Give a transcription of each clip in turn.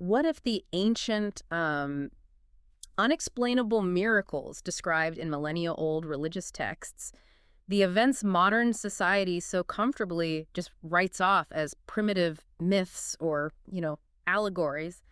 what if the ancient, unexplainable miracles described in millennia-old religious texts, the events modern society so comfortably just writes off as primitive myths or, allegories,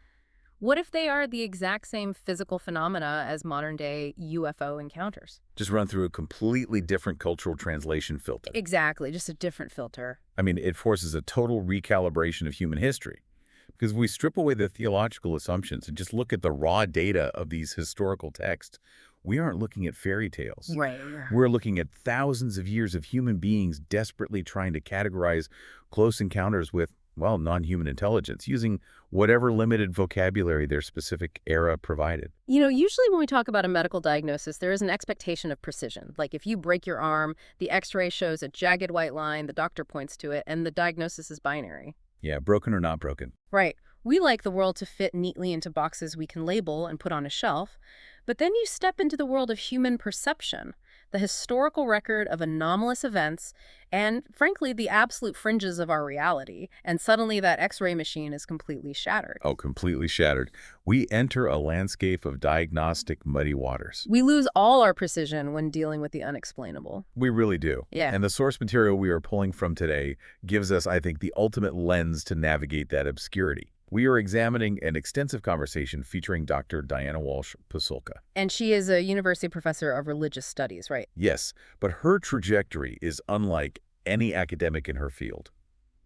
what if they are the exact same physical phenomena as modern-day UFO encounters? Just run through a completely different cultural translation filter. Exactly, just a different filter. I mean, it forces a total recalibration of human history. Because if we strip away the theological assumptions and just look at the raw data of these historical texts, we aren't looking at fairy tales. Right. We're looking at thousands of years of human beings desperately trying to categorize close encounters with, well, non-human intelligence, using whatever limited vocabulary their specific era provided. Usually when we talk about a medical diagnosis, there is an expectation of precision. Like if you break your arm, the x-ray shows a jagged white line, the doctor points to it, and the diagnosis is binary. Yeah, broken or not broken. Right. We like the world to fit neatly into boxes we can label and put on a shelf. But then you step into the world of human perception, the historical record of anomalous events, and frankly, the absolute fringes of our reality. And suddenly that x-ray machine is completely shattered. Oh, completely shattered. We enter a landscape of diagnostic muddy waters. We lose all our precision when dealing with the unexplainable. We really do. Yeah. And the source material we are pulling from today gives us, I think, the ultimate lens to navigate that obscurity. We are examining an extensive conversation featuring Dr. Diana Walsh Pasulka. And she is a university professor of religious studies, right? Yes, but her trajectory is unlike any academic in her field.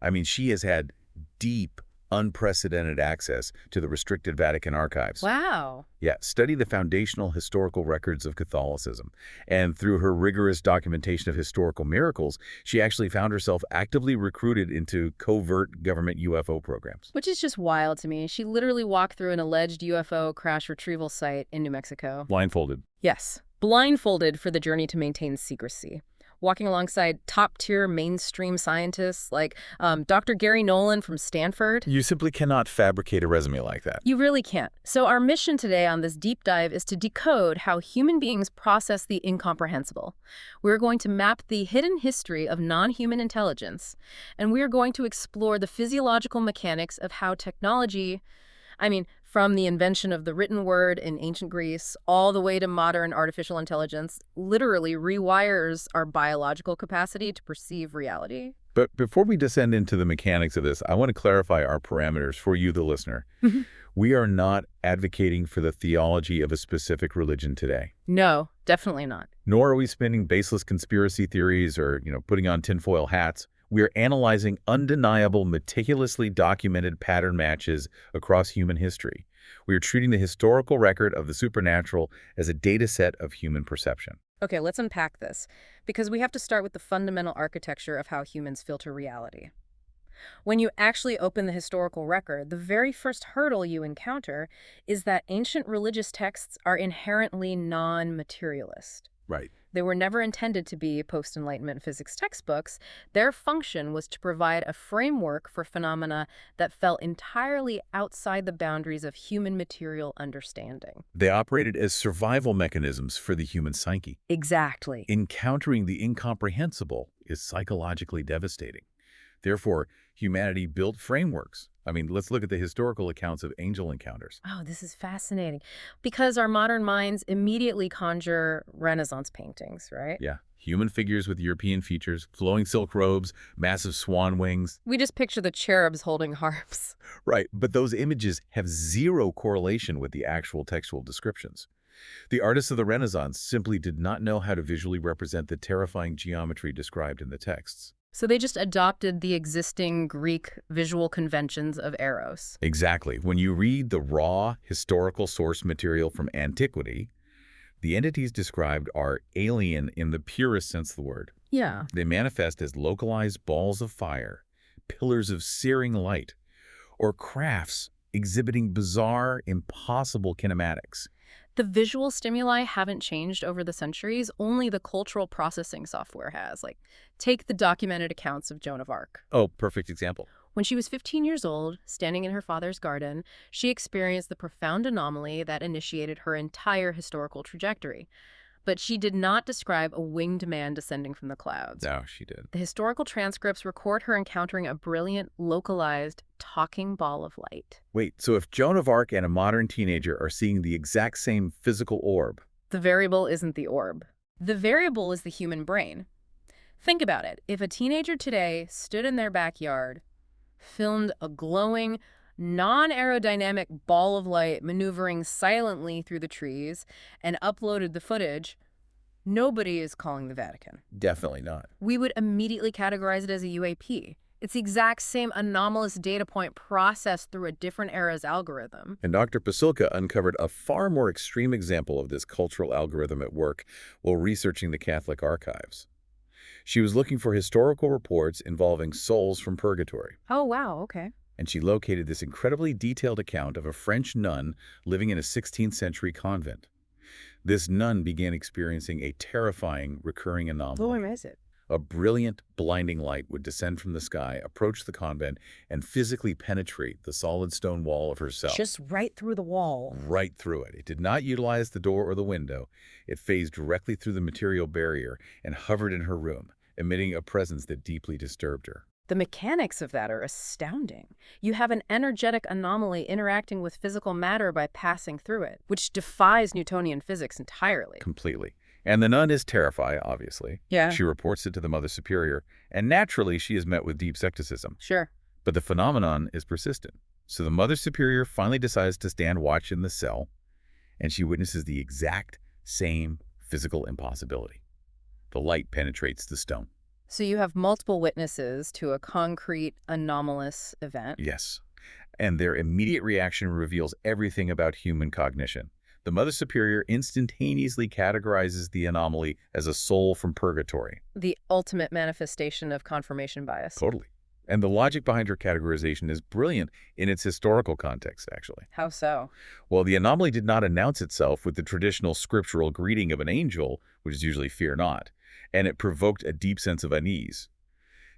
I mean, she has had deep, unprecedented access to the restricted Vatican archives. Wow. Yeah, study the foundational historical records of Catholicism. And through her rigorous documentation of historical miracles, she actually found herself actively recruited into covert government UFO programs. Which is just wild to me. She literally walked through an alleged UFO crash retrieval site in New Mexico. Blindfolded. Yes, blindfolded for the journey to maintain secrecy. Walking alongside top-tier mainstream scientists like Dr. Gary Nolan from Stanford. You simply cannot fabricate a resume like that. You really can't. So our mission today on this deep dive is to decode how human beings process the incomprehensible. We're going to map the hidden history of non-human intelligence, and we're going to explore the physiological mechanics of how technology, from the invention of the written word in ancient Greece all the way to modern artificial intelligence, literally rewires our biological capacity to perceive reality. But before we descend into the mechanics of this, I want to clarify our parameters for you, the listener. We are not advocating for the theology of a specific religion today. No, definitely not. Nor are we spinning baseless conspiracy theories or, putting on tinfoil hats. We are analyzing undeniable, meticulously documented pattern matches across human history. We are treating the historical record of the supernatural as a data set of human perception. Okay, let's unpack this, because we have to start with the fundamental architecture of how humans filter reality. When you actually open the historical record, the very first hurdle you encounter is that ancient religious texts are inherently non-materialist. Right. They were never intended to be post-Enlightenment physics textbooks. Their function was to provide a framework for phenomena that fell entirely outside the boundaries of human material understanding. They operated as survival mechanisms for the human psyche. Exactly. Encountering the incomprehensible is psychologically devastating. Therefore, humanity built frameworks. Let's look at the historical accounts of angel encounters. Oh, this is fascinating. Because our modern minds immediately conjure Renaissance paintings, right? Yeah. Human figures with European features, flowing silk robes, massive swan wings. We just picture the cherubs holding harps. Right, but those images have zero correlation with the actual textual descriptions. The artists of the Renaissance simply did not know how to visually represent the terrifying geometry described in the texts. So they just adopted the existing Greek visual conventions of Eros. Exactly. When you read the raw historical source material from antiquity, the entities described are alien in the purest sense of the word. Yeah. They manifest as localized balls of fire, pillars of searing light, or crafts exhibiting bizarre, impossible kinematics. The visual stimuli haven't changed over the centuries, only the cultural processing software has. Take the documented accounts of Joan of Arc. Oh, perfect example. When she was 15 years old, standing in her father's garden, she experienced the profound anomaly that initiated her entire historical trajectory. but she did not describe a winged man descending from the clouds. No, she did. The historical transcripts record her encountering a brilliant, localized, talking ball of light. Wait, so if Joan of Arc and a modern teenager are seeing the exact same physical orb? The variable isn't the orb. The variable is the human brain. Think about it. If a teenager today stood in their backyard, filmed a glowing, non-aerodynamic ball of light maneuvering silently through the trees, and uploaded the footage, nobody is calling the Vatican. Definitely not. We would immediately categorize it as a UAP. It's the exact same anomalous data point processed through a different era's algorithm. And Dr. Pasulka uncovered a far more extreme example of this cultural algorithm at work while researching the Catholic archives. She was looking for historical reports involving souls from purgatory. Oh, wow, okay. And she located this incredibly detailed account of a French nun living in a 16th century convent. This nun began experiencing a terrifying recurring anomaly. What is it? A brilliant, blinding light would descend from the sky, approach the convent, and physically penetrate the solid stone wall of her cell. Just right through the wall. Right through it. It did not utilize the door or the window. It phased directly through the material barrier and hovered in her room, emitting a presence that deeply disturbed her. The mechanics of that are astounding. You have an energetic anomaly interacting with physical matter by passing through it, which defies Newtonian physics entirely. Completely. And the nun is terrified, obviously. Yeah. She reports it to the Mother Superior, and naturally she is met with deep skepticism. Sure. But the phenomenon is persistent. So the Mother Superior finally decides to stand watch in the cell, and she witnesses the exact same physical impossibility. The light penetrates the stone. So you have multiple witnesses to a concrete, anomalous event. Yes. And their immediate reaction reveals everything about human cognition. The Mother Superior instantaneously categorizes the anomaly as a soul from purgatory. The ultimate manifestation of confirmation bias. Totally. And the logic behind her categorization is brilliant in its historical context, actually. How so? Well, the anomaly did not announce itself with the traditional scriptural greeting of an angel, which is usually fear not, and it provoked a deep sense of unease.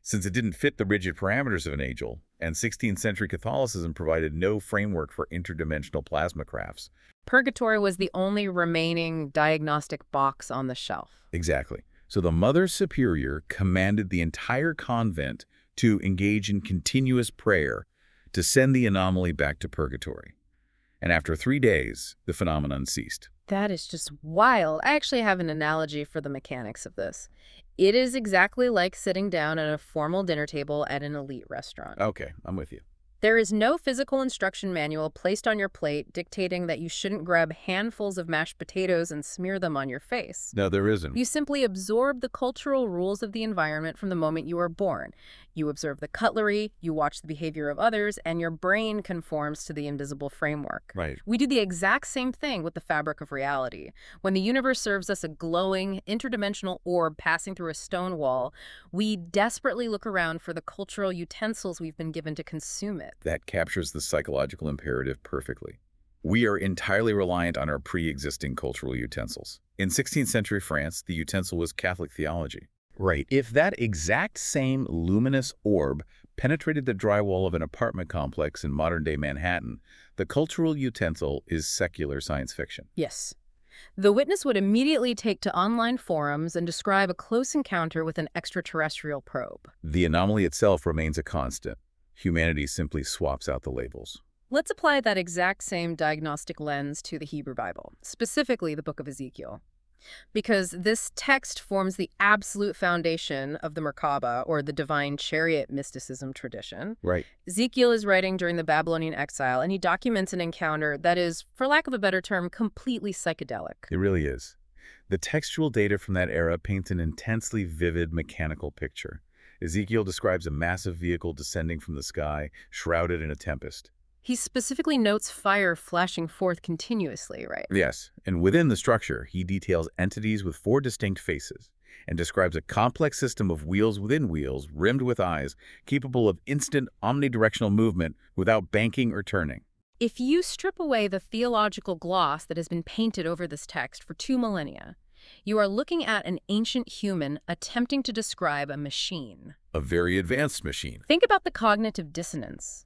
Since it didn't fit the rigid parameters of an angel, and 16th century Catholicism provided no framework for interdimensional plasma crafts. Purgatory was the only remaining diagnostic box on the shelf. Exactly. So the Mother Superior commanded the entire convent to engage in continuous prayer to send the anomaly back to purgatory. And after 3 days, the phenomenon ceased. That is just wild. I actually have an analogy for the mechanics of this. It is exactly like sitting down at a formal dinner table at an elite restaurant. Okay, I'm with you. There is no physical instruction manual placed on your plate dictating that you shouldn't grab handfuls of mashed potatoes and smear them on your face. No, there isn't. You simply absorb the cultural rules of the environment from the moment you are born. You observe the cutlery, you watch the behavior of others, and your brain conforms to the invisible framework. Right. We do the exact same thing with the fabric of reality. When the universe serves us a glowing, interdimensional orb passing through a stone wall, we desperately look around for the cultural utensils we've been given to consume it. That captures the psychological imperative perfectly. We are entirely reliant on our pre-existing cultural utensils. In 16th century France, the utensil was Catholic theology. Right. If that exact same luminous orb penetrated the drywall of an apartment complex in modern-day Manhattan, the cultural utensil is secular science fiction. Yes. The witness would immediately take to online forums and describe a close encounter with an extraterrestrial probe. The anomaly itself remains a constant. Humanity simply swaps out the labels. Let's apply that exact same diagnostic lens to the Hebrew Bible, specifically the book of Ezekiel. Because this text forms the absolute foundation of the Merkabah, or the divine chariot mysticism tradition. Right. Ezekiel is writing during the Babylonian exile, and he documents an encounter that is, for lack of a better term, completely psychedelic. It really is. The textual data from that era paints an intensely vivid mechanical picture. Ezekiel describes a massive vehicle descending from the sky, shrouded in a tempest. He specifically notes fire flashing forth continuously, right? Yes, and within the structure, he details entities with 4 distinct faces and describes a complex system of wheels within wheels, rimmed with eyes, capable of instant omnidirectional movement without banking or turning. If you strip away the theological gloss that has been painted over this text for 2 millennia, you are looking at an ancient human attempting to describe a machine. A very advanced machine. Think about the cognitive dissonance.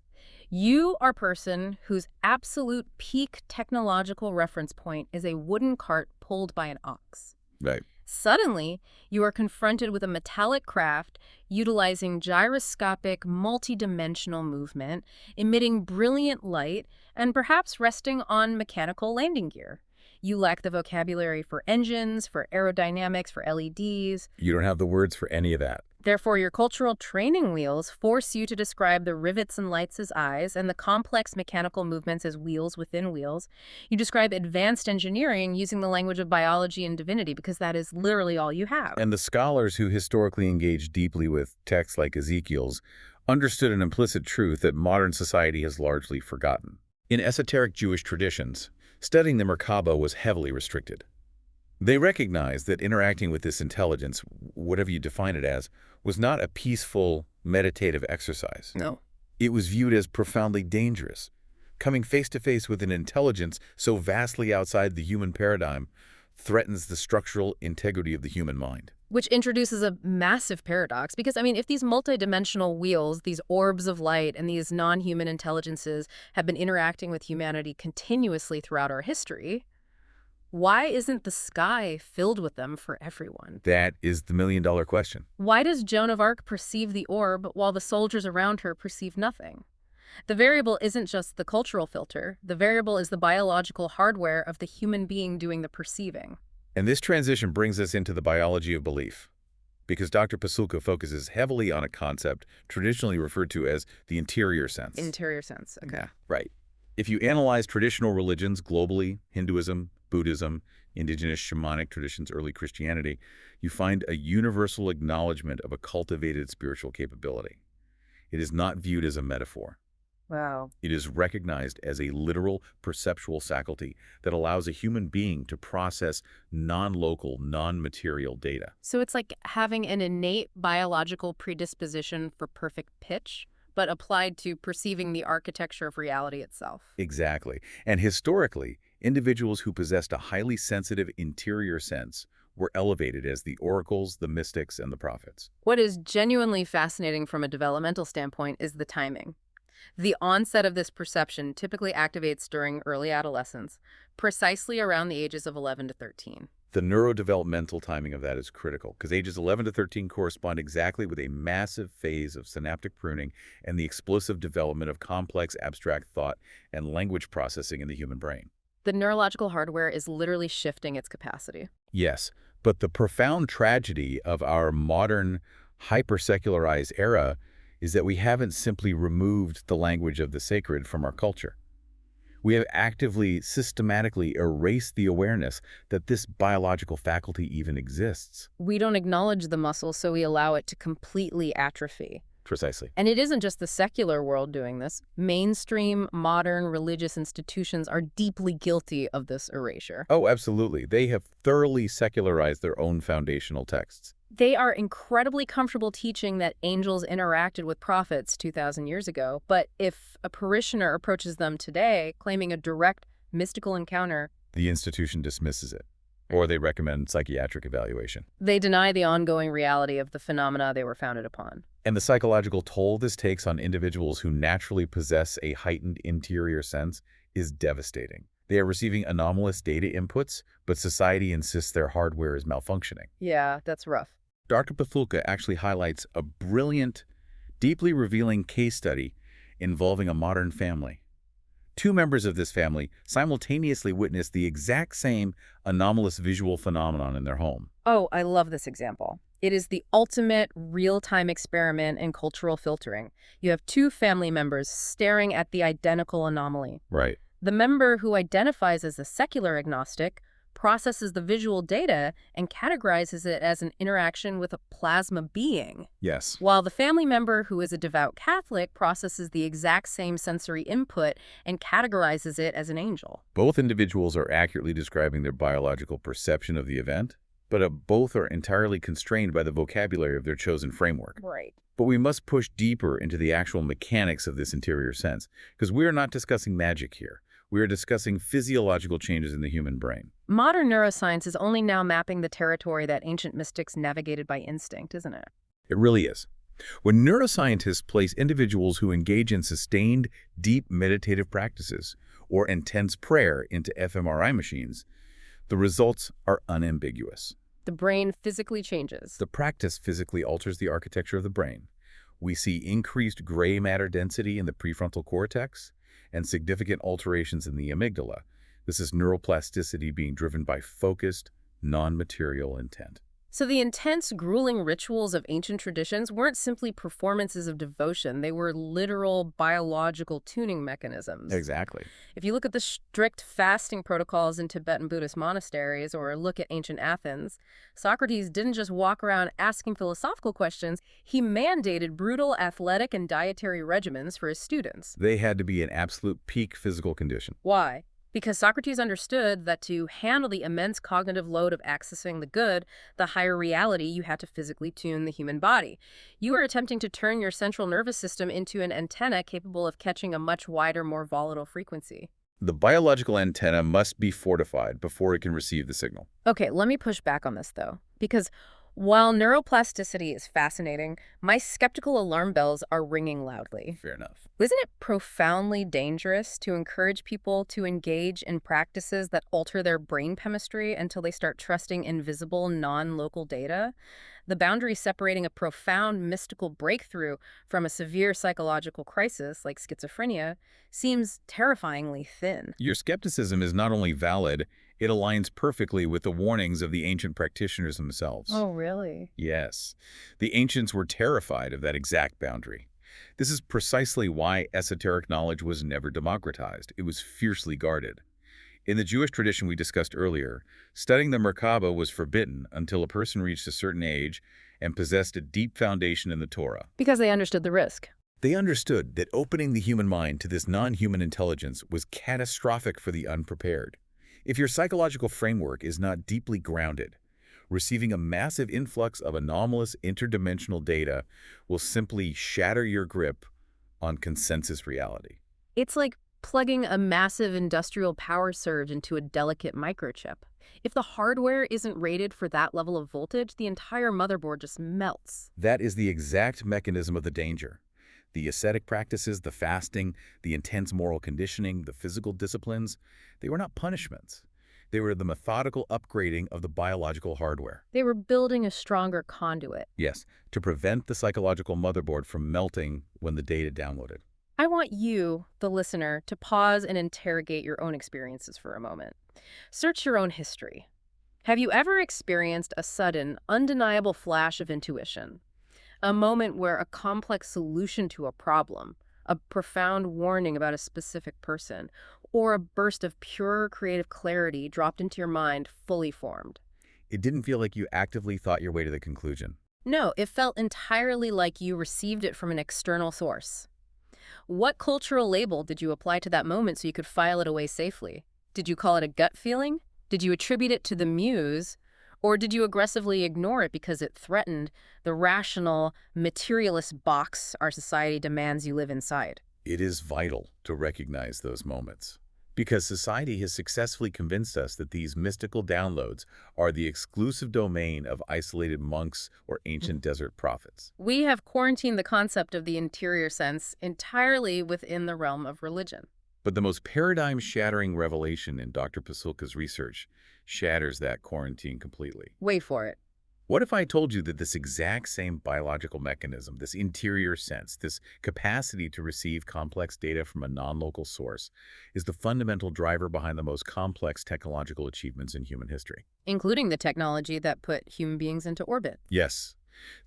You are a person whose absolute peak technological reference point is a wooden cart pulled by an ox. Right. Suddenly, you are confronted with a metallic craft utilizing gyroscopic, multidimensional movement, emitting brilliant light, and perhaps resting on mechanical landing gear. You lack the vocabulary for engines, for aerodynamics, for LEDs. You don't have the words for any of that. Therefore, your cultural training wheels force you to describe the rivets and lights as eyes and the complex mechanical movements as wheels within wheels. You describe advanced engineering using the language of biology and divinity because that is literally all you have. And the scholars who historically engaged deeply with texts like Ezekiel's understood an implicit truth that modern society has largely forgotten. In esoteric Jewish traditions, studying the Merkaba was heavily restricted. They recognized that interacting with this intelligence, whatever you define it as, was not a peaceful, meditative exercise. No. It was viewed as profoundly dangerous. Coming face to face with an intelligence so vastly outside the human paradigm threatens the structural integrity of the human mind. Which introduces a massive paradox because, if these multidimensional wheels, these orbs of light, and these non-human intelligences have been interacting with humanity continuously throughout our history, why isn't the sky filled with them for everyone? That is the million-dollar question. Why does Joan of Arc perceive the orb while the soldiers around her perceive nothing? The variable isn't just the cultural filter. The variable is the biological hardware of the human being doing the perceiving. And this transition brings us into the biology of belief, because Dr. Pasulka focuses heavily on a concept traditionally referred to as the interior sense. Interior sense, okay. Right. If you analyze traditional religions globally, Hinduism, Buddhism, indigenous shamanic traditions, early Christianity, you find a universal acknowledgement of a cultivated spiritual capability. It is not viewed as a metaphor. Wow. It is recognized as a literal perceptual faculty that allows a human being to process non-local, non-material data. So it's like having an innate biological predisposition for perfect pitch, but applied to perceiving the architecture of reality itself. Exactly. And historically, individuals who possessed a highly sensitive interior sense were elevated as the oracles, the mystics, and the prophets. What is genuinely fascinating from a developmental standpoint is the timing. The onset of this perception typically activates during early adolescence, precisely around the ages of 11 to 13. The neurodevelopmental timing of that is critical because ages 11 to 13 correspond exactly with a massive phase of synaptic pruning and the explosive development of complex abstract thought and language processing in the human brain. The neurological hardware is literally shifting its capacity. Yes, but the profound tragedy of our modern hyper-secularized era is that we haven't simply removed the language of the sacred from our culture. We have actively, systematically erased the awareness that this biological faculty even exists. We don't acknowledge the muscle, so we allow it to completely atrophy. Precisely. And it isn't just the secular world doing this. Mainstream, modern religious institutions are deeply guilty of this erasure. Oh, absolutely. They have thoroughly secularized their own foundational texts. They are incredibly comfortable teaching that angels interacted with prophets 2,000 years ago, but if a parishioner approaches them today claiming a direct mystical encounter, the institution dismisses it, or they recommend psychiatric evaluation. They deny the ongoing reality of the phenomena they were founded upon. And the psychological toll this takes on individuals who naturally possess a heightened interior sense is devastating. They are receiving anomalous data inputs, but society insists their hardware is malfunctioning. Yeah, that's rough. Dr. Pasulka actually highlights a brilliant, deeply revealing case study involving a modern family. Two members of this family simultaneously witnessed the exact same anomalous visual phenomenon in their home. Oh, I love this example. It is the ultimate real-time experiment in cultural filtering. You have two family members staring at the identical anomaly. Right. The member who identifies as a secular agnostic processes the visual data and categorizes it as an interaction with a plasma being. Yes. While the family member who is a devout Catholic processes the exact same sensory input and categorizes it as an angel. Both individuals are accurately describing their biological perception of the event, but both are entirely constrained by the vocabulary of their chosen framework. Right. But we must push deeper into the actual mechanics of this interior sense, because we are not discussing magic here. We are discussing physiological changes in the human brain. Modern neuroscience is only now mapping the territory that ancient mystics navigated by instinct, isn't it? It really is. When neuroscientists place individuals who engage in sustained, deep meditative practices or intense prayer into fMRI machines, the results are unambiguous. The brain physically changes. The practice physically alters the architecture of the brain. We see increased gray matter density in the prefrontal cortex and significant alterations in the amygdala. This is neuroplasticity being driven by focused, non-material intent. So the intense, grueling rituals of ancient traditions weren't simply performances of devotion. They were literal biological tuning mechanisms. Exactly. If you look at the strict fasting protocols in Tibetan Buddhist monasteries or look at ancient Athens, Socrates didn't just walk around asking philosophical questions. He mandated brutal athletic and dietary regimens for his students. They had to be in absolute peak physical condition. Why? Because Socrates understood that to handle the immense cognitive load of accessing the good, the higher reality, you had to physically tune the human body. You were attempting to turn your central nervous system into an antenna capable of catching a much wider, more volatile frequency. The biological antenna must be fortified before it can receive the signal. Okay, let me push back on this, though, because while neuroplasticity is fascinating, my skeptical alarm bells are ringing loudly. Fair enough. Isn't it profoundly dangerous to encourage people to engage in practices that alter their brain chemistry until they start trusting invisible, non-local data? The boundary separating a profound mystical breakthrough from a severe psychological crisis like schizophrenia seems terrifyingly thin. Your skepticism is not only valid, it aligns perfectly with the warnings of the ancient practitioners themselves. Oh, really? Yes. The ancients were terrified of that exact boundary. This is precisely why esoteric knowledge was never democratized. It was fiercely guarded. In the Jewish tradition we discussed earlier, studying the Merkaba was forbidden until a person reached a certain age and possessed a deep foundation in the Torah. Because they understood the risk. They understood that opening the human mind to this non-human intelligence was catastrophic for the unprepared. If your psychological framework is not deeply grounded, receiving a massive influx of anomalous interdimensional data will simply shatter your grip on consensus reality. It's like plugging a massive industrial power surge into a delicate microchip. If the hardware isn't rated for that level of voltage, the entire motherboard just melts. That is the exact mechanism of the danger. The ascetic practices, the fasting, the intense moral conditioning, the physical disciplines, they were not punishments. They were the methodical upgrading of the biological hardware. They were building a stronger conduit. Yes, to prevent the psychological motherboard from melting when the data downloaded. I want you, the listener, to pause and interrogate your own experiences for a moment. Search your own history. Have you ever experienced a sudden, undeniable flash of intuition? A moment where a complex solution to a problem, a profound warning about a specific person, or a burst of pure creative clarity dropped into your mind fully formed? It didn't feel like you actively thought your way to the conclusion. No, it felt entirely like you received it from an external source. What cultural label did you apply to that moment so you could file it away safely? Did you call it a gut feeling? Did you attribute it to the muse? Or did you aggressively ignore it because it threatened the rational, materialist box our society demands you live inside? It is vital to recognize those moments, because society has successfully convinced us that these mystical downloads are the exclusive domain of isolated monks or ancient desert prophets. We have quarantined the concept of the interior sense entirely within the realm of religion. But the most paradigm-shattering revelation in Dr. Pasulka's research shatters that quarantine completely. Wait for it. What if I told you that this exact same biological mechanism, this interior sense, this capacity to receive complex data from a non-local source, is the fundamental driver behind the most complex technological achievements in human history? Including the technology that put human beings into orbit. Yes.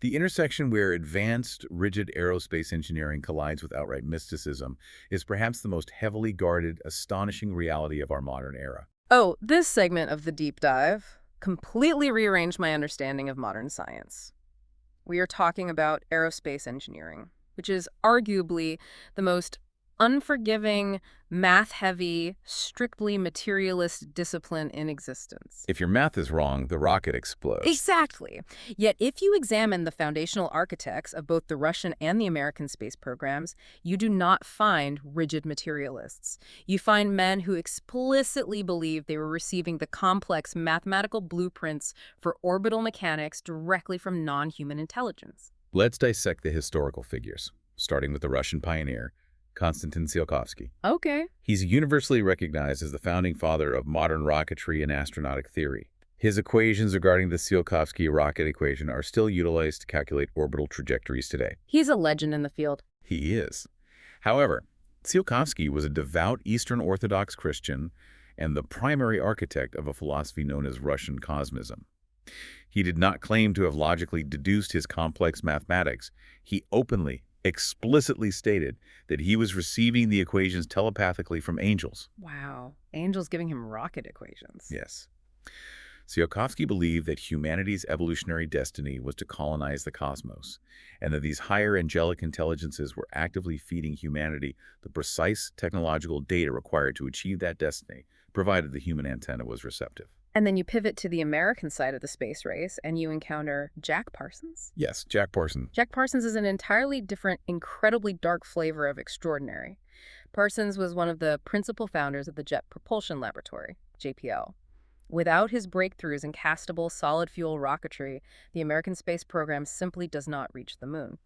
The intersection where advanced, rigid aerospace engineering collides with outright mysticism is perhaps the most heavily guarded, astonishing reality of our modern era. Oh, this segment of the deep dive completely rearranged my understanding of modern science. We are talking about aerospace engineering, which is arguably the most unforgiving, math-heavy, strictly materialist discipline in existence. If your math is wrong, the rocket explodes. Exactly. Yet if you examine the foundational architects of both the Russian and the American space programs, you do not find rigid materialists. You find men who explicitly believed they were receiving the complex mathematical blueprints for orbital mechanics directly from non-human intelligence. Let's dissect the historical figures, starting with the Russian pioneer, Konstantin Tsiolkovsky. Okay. He's universally recognized as the founding father of modern rocketry and astronautic theory. His equations regarding the Tsiolkovsky rocket equation are still utilized to calculate orbital trajectories today. He's a legend in the field. He is. However, Tsiolkovsky was a devout Eastern Orthodox Christian and the primary architect of a philosophy known as Russian cosmism. He did not claim to have logically deduced his complex mathematics. He openly, explicitly stated that he was receiving the equations telepathically from angels. Wow. Angels giving him rocket equations. Yes. Tsiolkovsky believed that humanity's evolutionary destiny was to colonize the cosmos, and that these higher angelic intelligences were actively feeding humanity the precise technological data required to achieve that destiny, provided the human antenna was receptive. And then you pivot to the American side of the space race, and you encounter Jack Parsons. Yes, Jack Parsons. Jack Parsons is an entirely different, incredibly dark flavor of extraordinary. Parsons was one of the principal founders of the Jet Propulsion Laboratory, JPL. Without his breakthroughs in castable solid-fuel rocketry, the American space program simply does not reach the moon.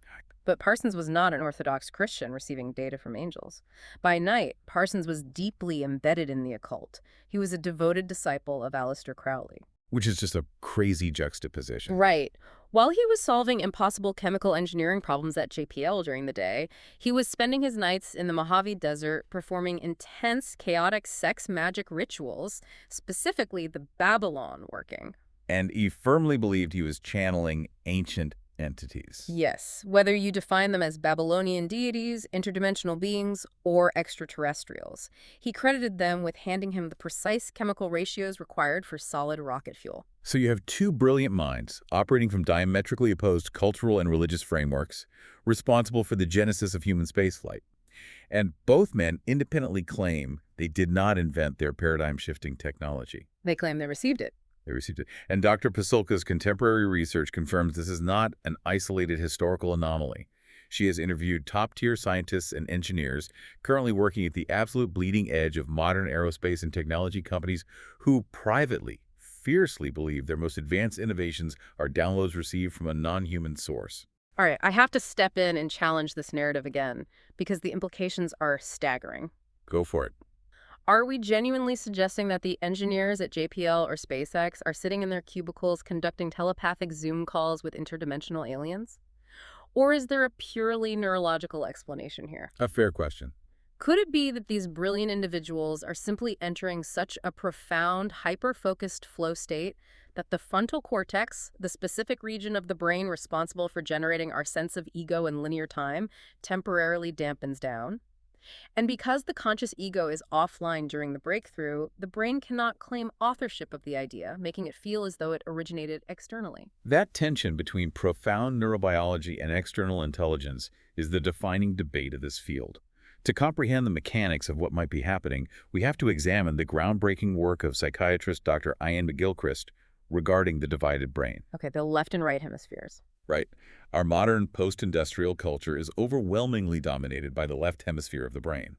But Parsons was not an Orthodox Christian receiving data from angels. By night, Parsons was deeply embedded in the occult. He was a devoted disciple of Aleister Crowley. Which is just a crazy juxtaposition. Right. While he was solving impossible chemical engineering problems at JPL during the day, he was spending his nights in the Mojave Desert performing intense, chaotic sex magic rituals, specifically the Babylon working. And he firmly believed he was channeling ancient entities. Yes, whether you define them as Babylonian deities, interdimensional beings, or extraterrestrials. He credited them with handing him the precise chemical ratios required for solid rocket fuel. So you have two brilliant minds operating from diametrically opposed cultural and religious frameworks, responsible for the genesis of human spaceflight. And both men independently claim they did not invent their paradigm-shifting technology. They claim they received it. They received it. And Dr. Pasulka's contemporary research confirms this is not an isolated historical anomaly. She has interviewed top-tier scientists and engineers currently working at the absolute bleeding edge of modern aerospace and technology companies who privately, fiercely believe their most advanced innovations are downloads received from a non-human source. All right, I have to step in and challenge this narrative again, because the implications are staggering. Go for it. Are we genuinely suggesting that the engineers at JPL or SpaceX are sitting in their cubicles conducting telepathic Zoom calls with interdimensional aliens? Or is there a purely neurological explanation here? A fair question. Could it be that these brilliant individuals are simply entering such a profound, hyper-focused flow state that the frontal cortex, the specific region of the brain responsible for generating our sense of ego and linear time, temporarily dampens down? And because the conscious ego is offline during the breakthrough, the brain cannot claim authorship of the idea, making it feel as though it originated externally. That tension between profound neurobiology and external intelligence is the defining debate of this field. To comprehend the mechanics of what might be happening, we have to examine the groundbreaking work of psychiatrist Dr. Ian McGilchrist regarding the divided brain. Okay, the left and right hemispheres. Right. Our modern post-industrial culture is overwhelmingly dominated by the left hemisphere of the brain.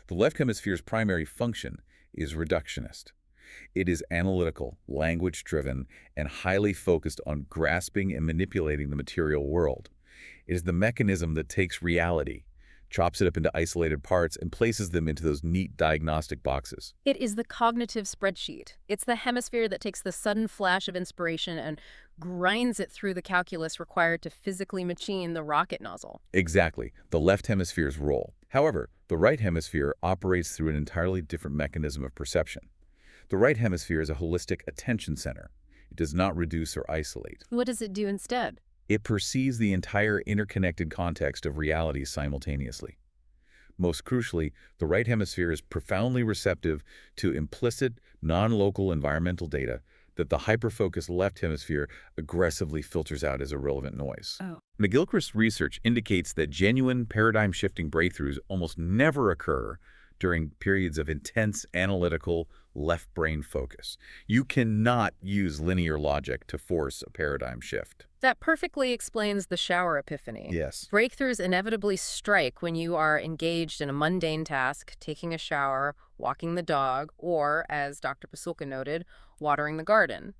The left hemisphere's primary function is reductionist. It is analytical, language-driven, and highly focused on grasping and manipulating the material world. It is the mechanism that takes reality, chops it up into isolated parts, and places them into those neat diagnostic boxes. It is the cognitive spreadsheet. It's the hemisphere that takes the sudden flash of inspiration and grinds it through the calculus required to physically machine the rocket nozzle. Exactly, the left hemisphere's role. However, the right hemisphere operates through an entirely different mechanism of perception. The right hemisphere is a holistic attention center. It does not reduce or isolate. What does it do instead? It perceives the entire interconnected context of reality simultaneously. Most crucially, the right hemisphere is profoundly receptive to implicit, non-local environmental data that the hyper-focused left hemisphere aggressively filters out as irrelevant noise. McGilchrist's research indicates that genuine paradigm-shifting breakthroughs almost never occur during periods of intense analytical left brain focus. You cannot use linear logic to force a paradigm shift. That perfectly explains the shower epiphany. Yes. Breakthroughs inevitably strike when you are engaged in a mundane task, taking a shower, walking the dog, or, as Dr. Pasulka noted, watering the garden.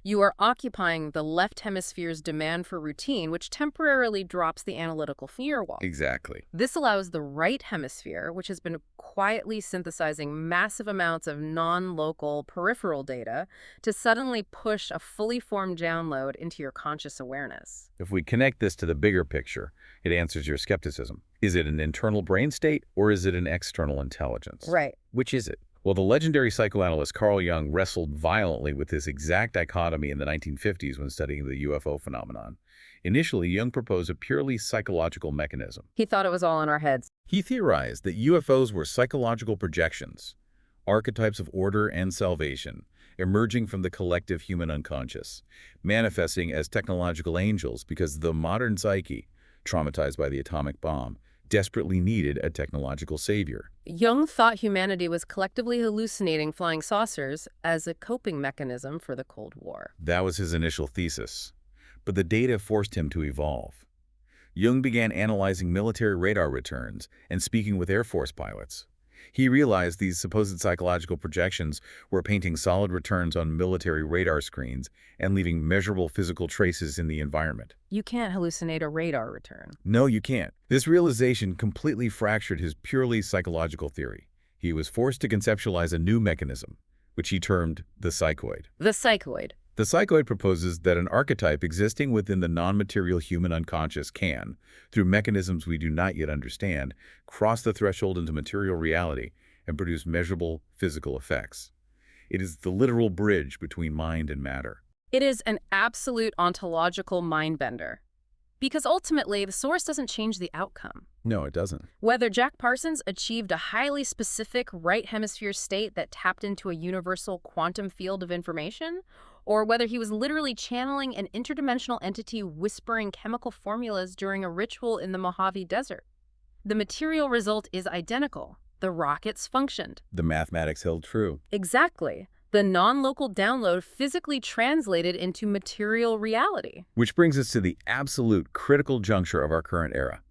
You are occupying the left hemisphere's demand for routine, which temporarily drops the analytical firewall. Exactly. This allows the right hemisphere, which has been quietly synthesizing massive amounts of non-local peripheral data, to suddenly push a fully formed download into your conscious awareness. If we connect this to the bigger picture, it answers your skepticism. Is it an internal brain state or is it an external intelligence? Right. Which is it? Well, the legendary psychoanalyst Carl Jung wrestled violently with this exact dichotomy in the 1950s when studying the UFO phenomenon. Initially, Jung proposed a purely psychological mechanism. He thought it was all in our heads. He theorized that UFOs were psychological projections, archetypes of order and salvation, emerging from the collective human unconscious, manifesting as technological angels because the modern psyche, traumatized by the atomic bomb, desperately needed a technological savior. Jung thought humanity was collectively hallucinating flying saucers as a coping mechanism for the Cold War. That was his initial thesis. But the data forced him to evolve. Jung began analyzing military radar returns and speaking with Air Force pilots. He realized these supposed psychological projections were painting solid returns on military radar screens and leaving measurable physical traces in the environment. You can't hallucinate a radar return. No, you can't. This realization completely fractured his purely psychological theory. He was forced to conceptualize a new mechanism, which he termed the psychoid. The psychoid. The psychoid proposes that an archetype existing within the non-material human unconscious can, through mechanisms we do not yet understand, cross the threshold into material reality and produce measurable physical effects. It is the literal bridge between mind and matter. It is an absolute ontological mind-bender. Because ultimately, the source doesn't change the outcome. No, it doesn't. Whether Jack Parsons achieved a highly specific right hemisphere state that tapped into a universal quantum field of information, or whether he was literally channeling an interdimensional entity whispering chemical formulas during a ritual in the Mojave Desert, the material result is identical. The rockets functioned. The mathematics held true. Exactly. The non-local download physically translated into material reality. Which brings us to the absolute critical juncture of our current era.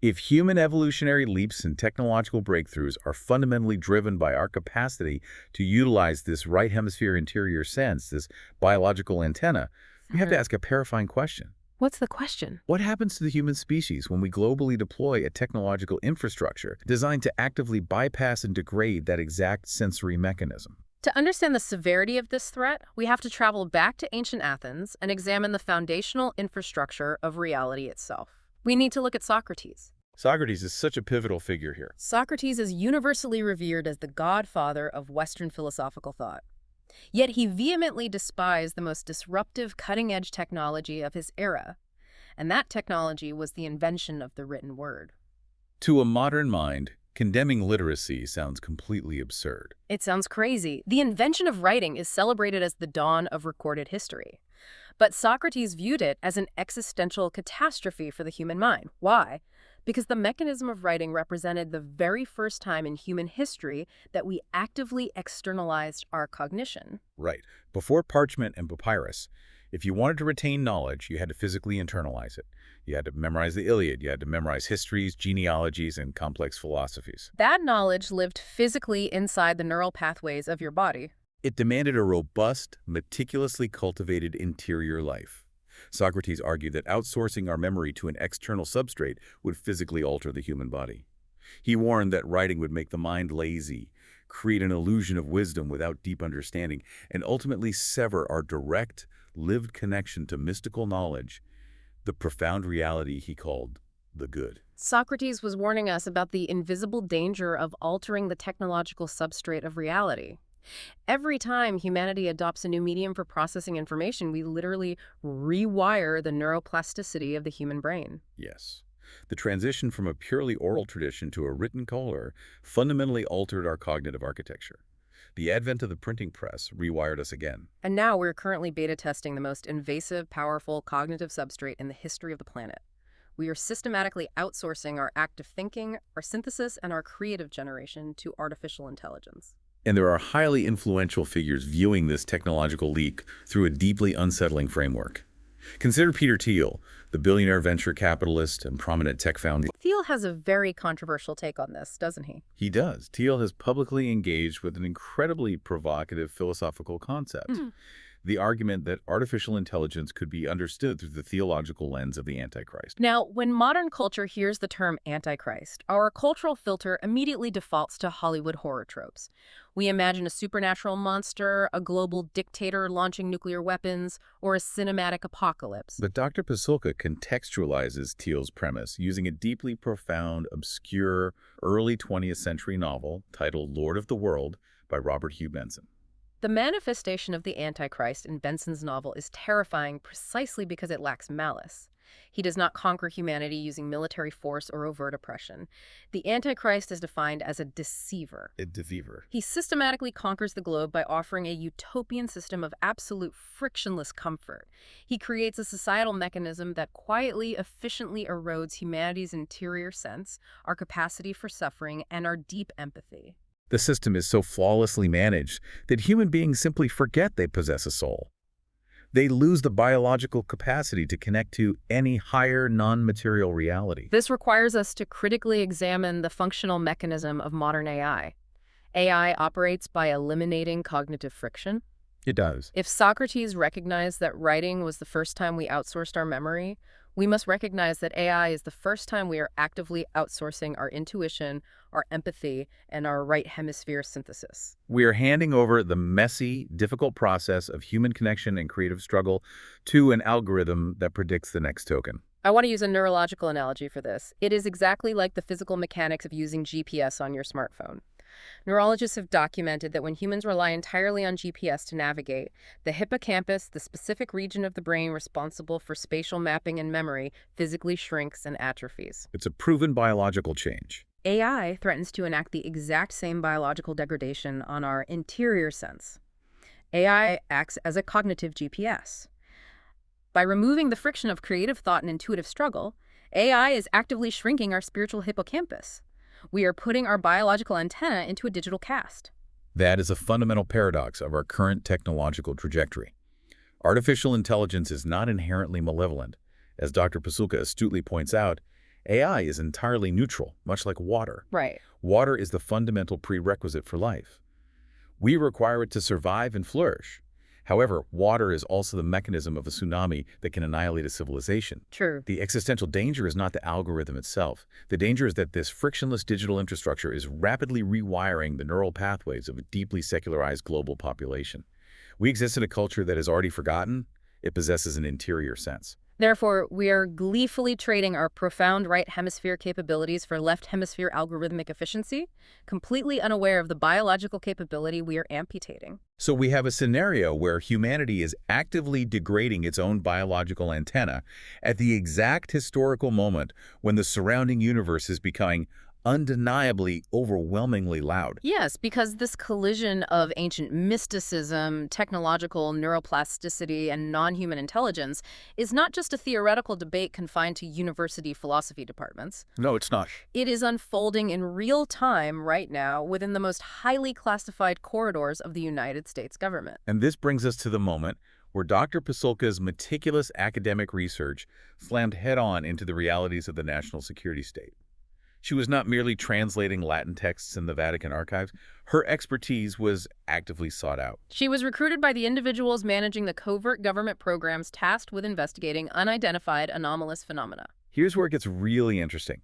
If human evolutionary leaps and technological breakthroughs are fundamentally driven by our capacity to utilize this right hemisphere interior sense, this biological antenna, we have to ask a terrifying question. What's the question? What happens to the human species when we globally deploy a technological infrastructure designed to actively bypass and degrade that exact sensory mechanism? To understand the severity of this threat, we have to travel back to ancient Athens and examine the foundational infrastructure of reality itself. We need to look at Socrates. Socrates is such a pivotal figure here. Socrates is universally revered as the godfather of Western philosophical thought. Yet he vehemently despised the most disruptive, cutting-edge technology of his era, and that technology was the invention of the written word. To a modern mind, condemning literacy sounds completely absurd. It sounds crazy. The invention of writing is celebrated as the dawn of recorded history. But Socrates viewed it as an existential catastrophe for the human mind. Why? Because the mechanism of writing represented the very first time in human history that we actively externalized our cognition. Right. Before parchment and papyrus, if you wanted to retain knowledge, you had to physically internalize it. You had to memorize the Iliad. You had to memorize histories, genealogies, and complex philosophies. That knowledge lived physically inside the neural pathways of your body. It demanded a robust, meticulously cultivated interior life. Socrates argued that outsourcing our memory to an external substrate would physically alter the human body. He warned that writing would make the mind lazy, create an illusion of wisdom without deep understanding, and ultimately sever our direct, lived connection to mystical knowledge, the profound reality he called the good. Socrates was warning us about the invisible danger of altering the technological substrate of reality. Every time humanity adopts a new medium for processing information, we literally rewire the neuroplasticity of the human brain. Yes. The transition from a purely oral tradition to a written culture fundamentally altered our cognitive architecture. The advent of the printing press rewired us again. And now we're currently beta testing the most invasive, powerful cognitive substrate in the history of the planet. We are systematically outsourcing our active thinking, our synthesis, and our creative generation to artificial intelligence. And there are highly influential figures viewing this technological leak through a deeply unsettling framework. Consider Peter Thiel, the billionaire venture capitalist and prominent tech founder. Thiel has a very controversial take on this, doesn't he? He does. Thiel has publicly engaged with an incredibly provocative philosophical concept. the argument that artificial intelligence could be understood through the theological lens of the Antichrist. Now, when modern culture hears the term Antichrist, our cultural filter immediately defaults to Hollywood horror tropes. We imagine a supernatural monster, a global dictator launching nuclear weapons, or a cinematic apocalypse. But Dr. Pasulka contextualizes Thiel's premise using a deeply profound, obscure, early 20th century novel titled Lord of the World by Robert Hugh Benson. The manifestation of the Antichrist in Benson's novel is terrifying precisely because it lacks malice. He does not conquer humanity using military force or overt oppression. The Antichrist is defined as a deceiver. A deceiver. He systematically conquers the globe by offering a utopian system of absolute frictionless comfort. He creates a societal mechanism that quietly, efficiently erodes humanity's interior sense, our capacity for suffering, and our deep empathy. The system is so flawlessly managed that human beings simply forget they possess a soul. They lose the biological capacity to connect to any higher non-material reality. This requires us to critically examine the functional mechanism of modern AI. AI operates by eliminating cognitive friction. It does. If Socrates recognized that writing was the first time we outsourced our memory, we must recognize that AI is the first time we are actively outsourcing our intuition, our empathy, and our right hemisphere synthesis. We are handing over the messy, difficult process of human connection and creative struggle to an algorithm that predicts the next token. I want to use a neurological analogy for this. It is exactly like the physical mechanics of using GPS on your smartphone. Neurologists have documented that when humans rely entirely on GPS to navigate, the hippocampus, the specific region of the brain responsible for spatial mapping and memory, physically shrinks and atrophies. It's a proven biological change. AI threatens to enact the exact same biological degradation on our interior sense. AI acts as a cognitive GPS. By removing the friction of creative thought and intuitive struggle, AI is actively shrinking our spiritual hippocampus. We are putting our biological antenna into a digital cast. That is a fundamental paradox of our current technological trajectory. Artificial intelligence is not inherently malevolent. As Dr. Pasulka astutely points out, AI is entirely neutral, much like water. Right. Water is the fundamental prerequisite for life. We require it to survive and flourish. However, water is also the mechanism of a tsunami that can annihilate a civilization. True. The existential danger is not the algorithm itself. The danger is that this frictionless digital infrastructure is rapidly rewiring the neural pathways of a deeply secularized global population. We exist in a culture that is already forgotten. It possesses an interior sense. Therefore, we are gleefully trading our profound right hemisphere capabilities for left hemisphere algorithmic efficiency, completely unaware of the biological capability we are amputating. So we have a scenario where humanity is actively degrading its own biological antenna at the exact historical moment when the surrounding universe is becoming undeniably, overwhelmingly loud. Yes, because this collision of ancient mysticism, technological neuroplasticity, and non-human intelligence is not just a theoretical debate confined to university philosophy departments. No, it's not. It is unfolding in real time right now within the most highly classified corridors of the United States government. And this brings us to the moment where Dr. Pasulka's meticulous academic research slammed head-on into the realities of the national security state. She was not merely translating Latin texts in the Vatican archives. Her expertise was actively sought out. She was recruited by the individuals managing the covert government programs tasked with investigating unidentified anomalous phenomena. Here's where it gets really interesting.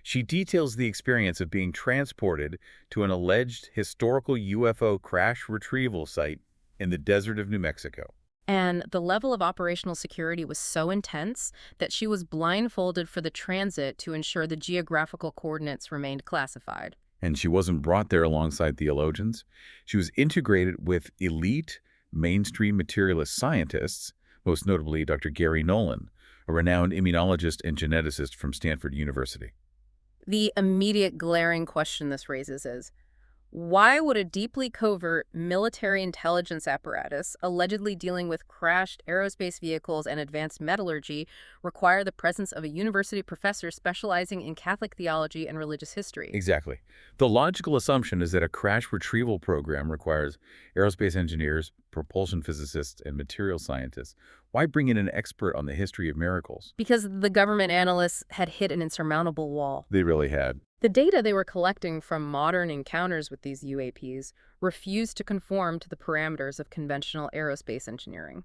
She details the experience of being transported to an alleged historical UFO crash retrieval site in the desert of New Mexico. And the level of operational security was so intense that she was blindfolded for the transit to ensure the geographical coordinates remained classified. And she wasn't brought there alongside theologians. She was integrated with elite, mainstream materialist scientists, most notably Dr. Gary Nolan, a renowned immunologist and geneticist from Stanford University. The immediate glaring question this raises is, why would a deeply covert military intelligence apparatus allegedly dealing with crashed aerospace vehicles and advanced metallurgy require the presence of a university professor specializing in Catholic theology and religious history? Exactly. The logical assumption is that a crash retrieval program requires aerospace engineers, propulsion physicists and material scientists. Why bring in an expert on the history of miracles? Because the government analysts had hit an insurmountable wall. They really had. The data they were collecting from modern encounters with these UAPs refused to conform to the parameters of conventional aerospace engineering.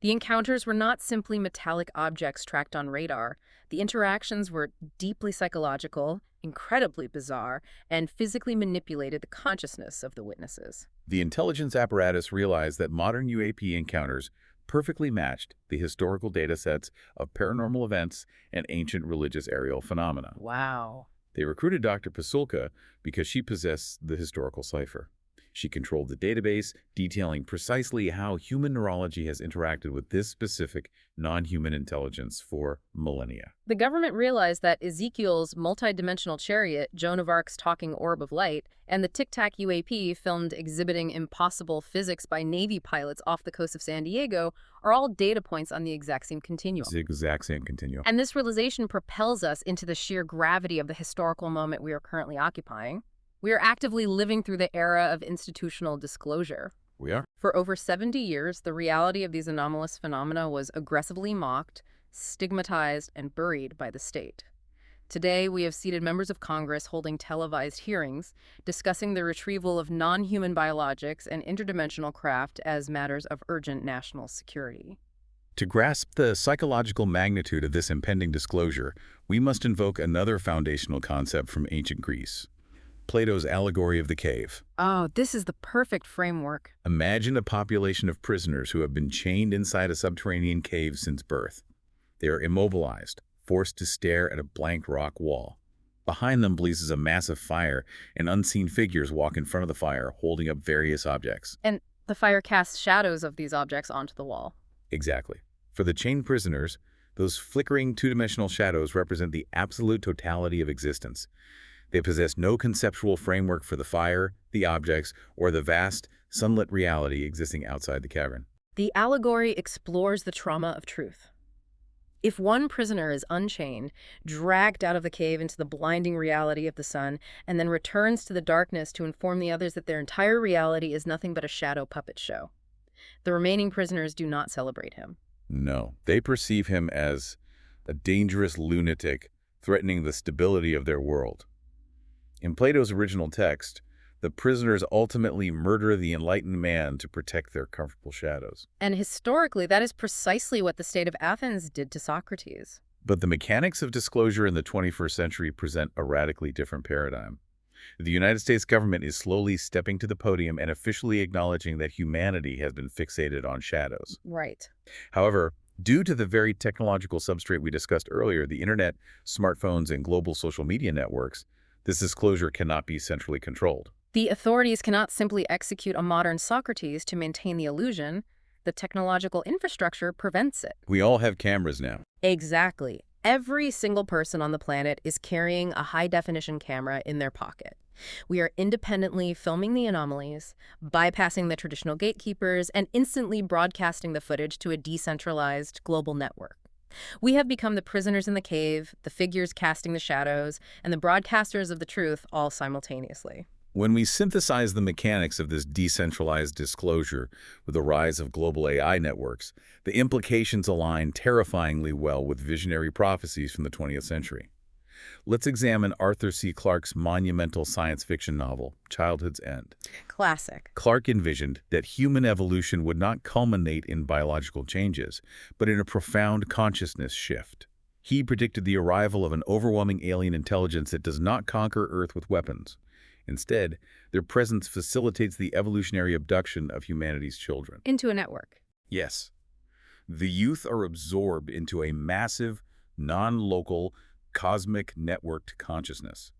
The encounters were not simply metallic objects tracked on radar. The interactions were deeply psychological, incredibly bizarre, and physically manipulated the consciousness of the witnesses. The intelligence apparatus realized that modern UAP encounters perfectly matched the historical data sets of paranormal events and ancient religious aerial phenomena. Wow. They recruited Dr. Pasulka because she possessed the historical cipher. She controlled the database, detailing precisely how human neurology has interacted with this specific non-human intelligence for millennia. The government realized that Ezekiel's multidimensional chariot, Joan of Arc's talking orb of light, and the Tic Tac UAP filmed exhibiting impossible physics by Navy pilots off the coast of San Diego are all data points on the exact same continuum. It's the exact same continuum. And this realization propels us into the sheer gravity of the historical moment we are currently occupying. We are actively living through the era of institutional disclosure. We are. For over 70 years, the reality of these anomalous phenomena was aggressively mocked, stigmatized, and buried by the state. Today, we have seated members of Congress holding televised hearings, discussing the retrieval of non-human biologics and interdimensional craft as matters of urgent national security. To grasp the psychological magnitude of this impending disclosure, we must invoke another foundational concept from ancient Greece: Plato's allegory of the cave. Oh, this is the perfect framework. Imagine a population of prisoners who have been chained inside a subterranean cave since birth. They are immobilized, forced to stare at a blank rock wall. Behind them blazes a massive fire, and unseen figures walk in front of the fire, holding up various objects. And the fire casts shadows of these objects onto the wall. Exactly. For the chained prisoners, those flickering two-dimensional shadows represent the absolute totality of existence. They possess no conceptual framework for the fire, the objects, or the vast, sunlit reality existing outside the cavern. The allegory explores the trauma of truth. If one prisoner is unchained, dragged out of the cave into the blinding reality of the sun, and then returns to the darkness to inform the others that their entire reality is nothing but a shadow puppet show, the remaining prisoners do not celebrate him. No, they perceive him as a dangerous lunatic threatening the stability of their world. In Plato's original text, the prisoners ultimately murder the enlightened man to protect their comfortable shadows. And historically, that is precisely what the state of Athens did to Socrates. But the mechanics of disclosure in the 21st century present a radically different paradigm. The United States government is slowly stepping to the podium and officially acknowledging that humanity has been fixated on shadows. Right. However, due to the very technological substrate we discussed earlier, the internet, smartphones, and global social media networks, this disclosure cannot be centrally controlled. The authorities cannot simply execute a modern Socrates to maintain the illusion. The technological infrastructure prevents it. We all have cameras now. Exactly. Every single person on the planet is carrying a high-definition camera in their pocket. We are independently filming the anomalies, bypassing the traditional gatekeepers, and instantly broadcasting the footage to a decentralized global network. We have become the prisoners in the cave, the figures casting the shadows, and the broadcasters of the truth all simultaneously. When we synthesize the mechanics of this decentralized disclosure with the rise of global AI networks, the implications align terrifyingly well with visionary prophecies from the 20th century. Let's examine Arthur C. Clarke's monumental science fiction novel, Childhood's End. Classic. Clarke envisioned that human evolution would not culminate in biological changes, but in a profound consciousness shift. He predicted the arrival of an overwhelming alien intelligence that does not conquer Earth with weapons. Instead, their presence facilitates the evolutionary abduction of humanity's children. Into a network. Yes. The youth are absorbed into a massive, non-local, cosmic networked consciousness.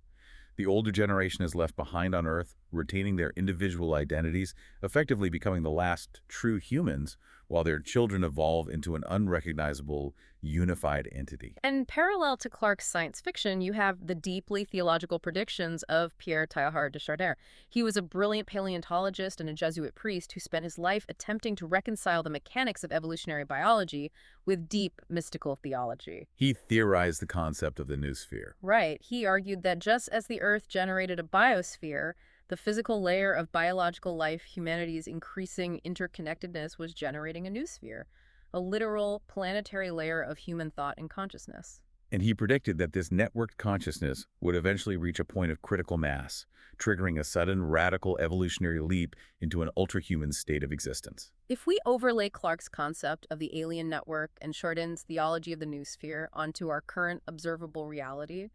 The older generation is left behind on Earth, retaining their individual identities, effectively becoming the last true humans, while their children evolve into an unrecognizable, unified entity. And parallel to Clarke's science fiction, you have the deeply theological predictions of Pierre Teilhard de Chardin. He was a brilliant paleontologist and a Jesuit priest who spent his life attempting to reconcile the mechanics of evolutionary biology with deep mystical theology. He theorized the concept of the noosphere. Right. He argued that just as the Earth generated a biosphere, The physical layer of biological life, humanity's increasing interconnectedness was generating a new sphere, a literal planetary layer of human thought and consciousness. And he predicted that this networked consciousness would eventually reach a point of critical mass, triggering a sudden radical evolutionary leap into an ultrahuman state of existence. If we overlay Clarke's concept of the alien network and Chardin's theology of the new sphere onto our current observable reality,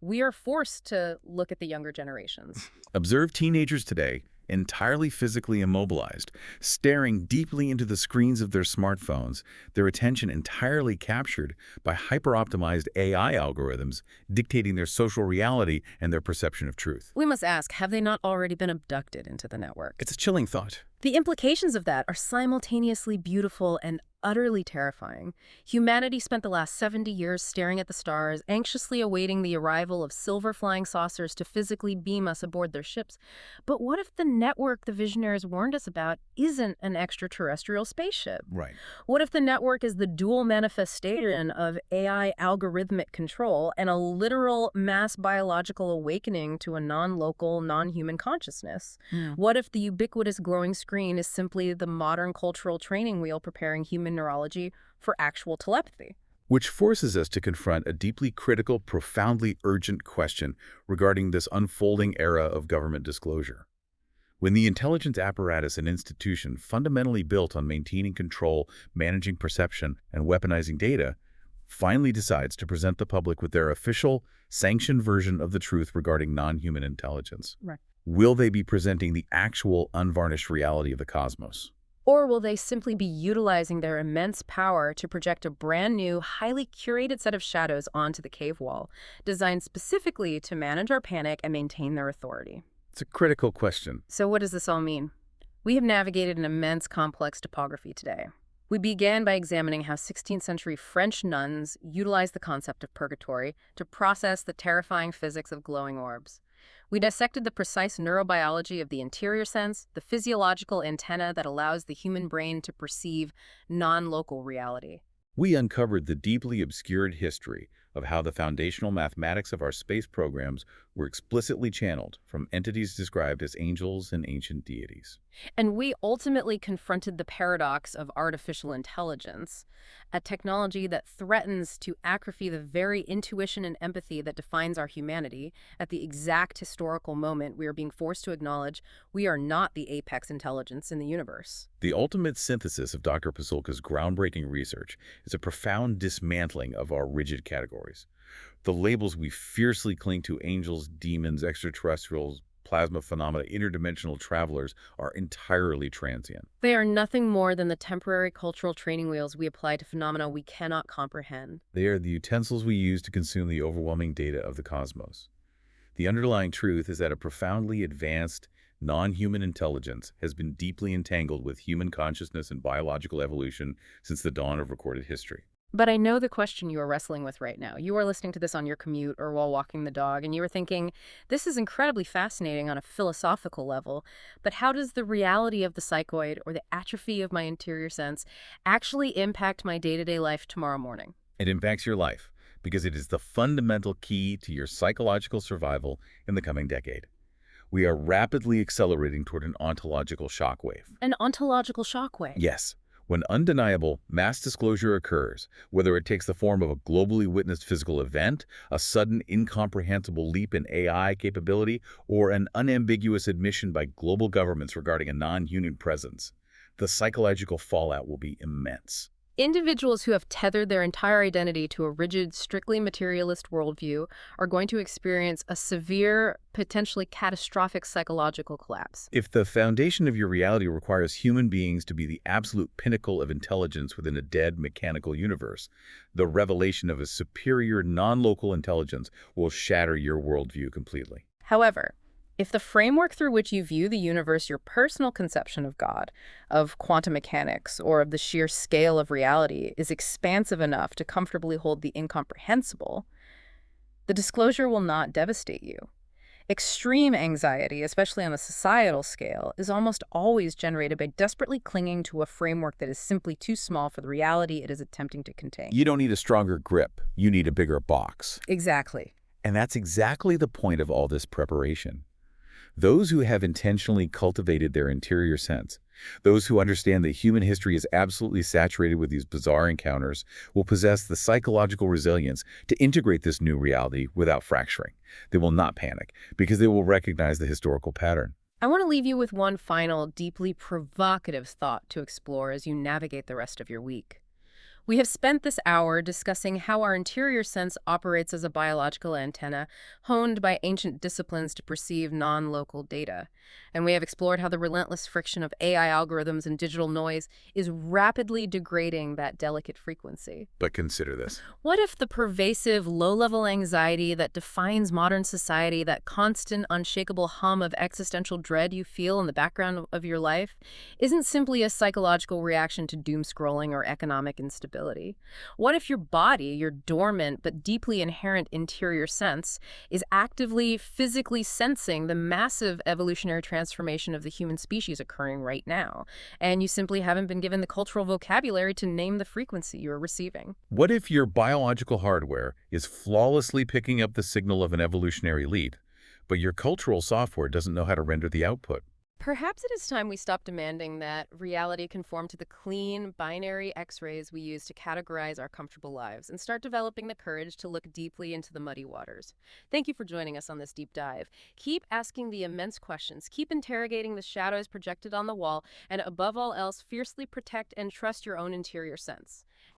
we are forced to look at the younger generations. Observe teenagers today, entirely physically immobilized, staring deeply into the screens of their smartphones, their attention entirely captured by hyper-optimized AI algorithms dictating their social reality and their perception of truth. We must ask, have they not already been abducted into the network? It's a chilling thought. The implications of that are simultaneously beautiful and utterly terrifying. Humanity spent the last 70 years staring at the stars, anxiously awaiting the arrival of silver flying saucers to physically beam us aboard their ships. But what if the network the visionaries warned us about isn't an extraterrestrial spaceship? Right. What if the network is the dual manifestation of AI algorithmic control and a literal mass biological awakening to a non-local, non-human consciousness? What if the ubiquitous glowing screen is simply the modern cultural training wheel preparing human neurology for actual telepathy? Which forces us to confront a deeply critical, profoundly urgent question regarding this unfolding era of government disclosure. When the intelligence apparatus and institution fundamentally built on maintaining control, managing perception, and weaponizing data finally decides to present the public with their official, sanctioned version of the truth regarding non-human intelligence, Right. will they be presenting the actual, unvarnished reality of the cosmos? Or will they simply be utilizing their immense power to project a brand new, highly curated set of shadows onto the cave wall, designed specifically to manage our panic and maintain their authority? It's a critical question. So what does this all mean? We have navigated an immense complex topography today. We began by examining how 16th century French nuns utilized the concept of purgatory to process the terrifying physics of glowing orbs. We dissected the precise neurobiology of the interior sense, the physiological antenna that allows the human brain to perceive non-local reality. We uncovered the deeply obscured history of how the foundational mathematics of our space programs were explicitly channeled from entities described as angels and ancient deities. And we ultimately confronted the paradox of artificial intelligence, a technology that threatens to atrophy the very intuition and empathy that defines our humanity. At the exact historical moment we are being forced to acknowledge we are not the apex intelligence in the universe. The ultimate synthesis of Dr. Pasulka's groundbreaking research is a profound dismantling of our rigid categories. The labels we fiercely cling to, angels, demons, extraterrestrials, plasma phenomena, interdimensional travelers, are entirely transient. They are nothing more than the temporary cultural training wheels we apply to phenomena we cannot comprehend. They are the utensils we use to consume the overwhelming data of the cosmos. The underlying truth is that a profoundly advanced, non-human intelligence has been deeply entangled with human consciousness and biological evolution since the dawn of recorded history. But I know the question you are wrestling with right now. You are listening to this on your commute or while walking the dog, and you are thinking, this is incredibly fascinating on a philosophical level, but how does the reality of the psychoid or the atrophy of my interior sense actually impact my day-to-day life tomorrow morning? It impacts your life because it is the fundamental key to your psychological survival in the coming decade. We are rapidly accelerating toward an ontological shockwave. An ontological shockwave? Yes. When undeniable mass disclosure occurs, whether it takes the form of a globally witnessed physical event, a sudden incomprehensible leap in AI capability, or an unambiguous admission by global governments regarding a non-human presence, the psychological fallout will be immense. Individuals who have tethered their entire identity to a rigid, strictly materialist worldview are going to experience a severe, potentially catastrophic psychological collapse. If the foundation of your reality requires human beings to be the absolute pinnacle of intelligence within a dead, mechanical universe, the revelation of a superior, non-local intelligence will shatter your worldview completely. However, if the framework through which you view the universe, your personal conception of God, of quantum mechanics, or of the sheer scale of reality is expansive enough to comfortably hold the incomprehensible, the disclosure will not devastate you. Extreme anxiety, especially on a societal scale, is almost always generated by desperately clinging to a framework that is simply too small for the reality it is attempting to contain. You don't need a stronger grip. You need a bigger box. Exactly. And that's exactly the point of all this preparation. Those who have intentionally cultivated their interior sense, those who understand that human history is absolutely saturated with these bizarre encounters, will possess the psychological resilience to integrate this new reality without fracturing. They will not panic because they will recognize the historical pattern. I want to leave you with one final, deeply provocative thought to explore as you navigate the rest of your week. We have spent this hour discussing how our interior sense operates as a biological antenna, honed by ancient disciplines to perceive non-local data. And we have explored how the relentless friction of AI algorithms and digital noise is rapidly degrading that delicate frequency. But consider this. What if the pervasive, low-level anxiety that defines modern society, that constant, unshakable hum of existential dread you feel in the background of your life, isn't simply a psychological reaction to doom scrolling or economic instability? What if your body, your dormant but deeply inherent interior sense, is actively, physically sensing the massive evolutionary transformation of the human species occurring right now, and you simply haven't been given the cultural vocabulary to name the frequency you're receiving? What if your biological hardware is flawlessly picking up the signal of an evolutionary lead, but your cultural software doesn't know how to render the output? Perhaps it is time we stop demanding that reality conform to the clean, binary X-rays we use to categorize our comfortable lives and start developing the courage to look deeply into the muddy waters. Thank you for joining us on this deep dive. Keep asking the immense questions, keep interrogating the shadows projected on the wall, and above all else, fiercely protect and trust your own interior sense.